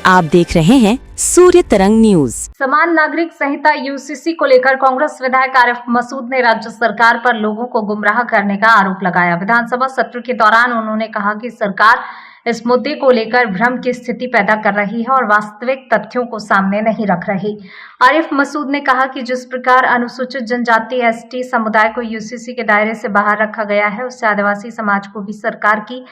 आप देख रहे हैं सूर्य तरंग न्यूज। समान नागरिक संहिता यूसीसी को लेकर कांग्रेस विधायक आरिफ मसूद ने राज्य सरकार पर लोगों को गुमराह करने का आरोप लगाया। विधानसभा सत्र के दौरान उन्होंने कहा कि सरकार इस मुद्दे को लेकर भ्रम की स्थिति पैदा कर रही है और वास्तविक तथ्यों को सामने नहीं रख रही। आरिफ मसूद ने कहा कि जिस प्रकार अनुसूचित जनजाति एसटी समुदाय को यूसीसी के दायरे से बाहर रखा गया है, उससे आदिवासी समाज को भी सरकार की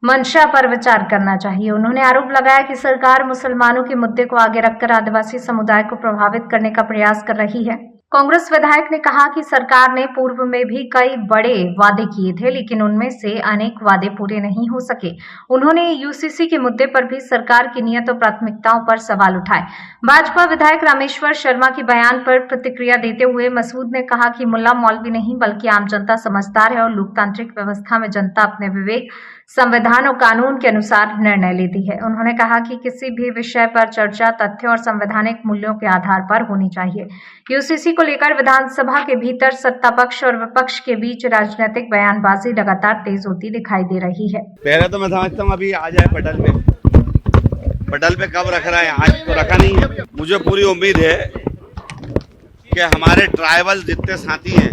मंशा पर विचार करना चाहिए। उन्होंने आरोप लगाया कि सरकार मुसलमानों के मुद्दे को आगे रखकर आदिवासी समुदाय को प्रभावित करने का प्रयास कर रही है। कांग्रेस विधायक ने कहा कि सरकार ने पूर्व में भी कई बड़े वादे किए थे, लेकिन उनमें से अनेक वादे पूरे नहीं हो सके। उन्होंने यूसीसी के मुद्दे पर भी सरकार की नीयत और प्राथमिकताओं पर सवाल उठाए। भाजपा विधायक रामेश्वर शर्मा के बयान पर प्रतिक्रिया देते हुए मसूद ने कहा कि मुल्ला मौलवी नहीं बल्कि आम जनता समझदार है और लोकतांत्रिक व्यवस्था में जनता अपने विवेक, संविधान और कानून के अनुसार निर्णय लेती है। उन्होंने कहा कि किसी भी विषय पर चर्चा तथ्य और संवैधानिक मूल्यों के आधार पर होनी चाहिए। यूसीसी को लेकर विधानसभा के भीतर सत्ता पक्ष और विपक्ष के बीच राजनीतिक बयानबाजी लगातार तेज होती दिखाई दे रही है। पहले तो मैं समझता हूँ अभी आ जाए पटल पे कब रख रहा है, आज तो रखा नहीं है। मुझे पूरी उम्मीद है कि हमारे ट्राइबल जितने साथी हैं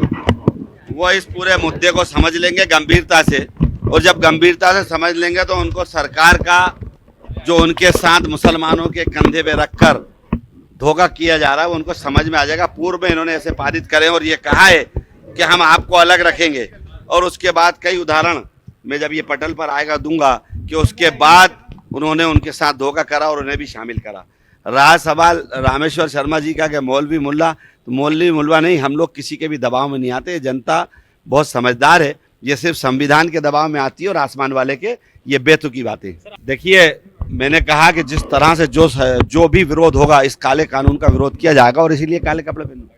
वो इस पूरे मुद्दे को समझ लेंगे गंभीरता से, और जब गंभीरता से समझ लेंगे तो उनको सरकार का जो उनके साथ मुसलमानों के कंधे पे रखकर धोखा किया जा रहा है वो उनको समझ में आ जाएगा। पूर्व में इन्होंने ऐसे पारित करे और ये कहा है कि हम आपको अलग रखेंगे, और उसके बाद कई उदाहरण मैं जब ये पटल पर आएगा दूंगा कि उसके बाद उन्होंने उनके साथ धोखा करा और उन्हें भी शामिल करा। रहा सवाल रामेश्वर शर्मा जी का कि मौलवी मुल्ला, तो मौलवी मुल्ला नहीं, हम लोग किसी के भी दबाव में नहीं आते। जनता बहुत समझदार है, ये सिर्फ संविधान के दबाव में आती है और आसमान वाले के ये बेतुकी बातें। देखिए, मैंने कहा कि जिस तरह से जो भी विरोध होगा इस काले कानून का विरोध किया जाएगा और इसीलिए काले कपड़े पहनूंगा।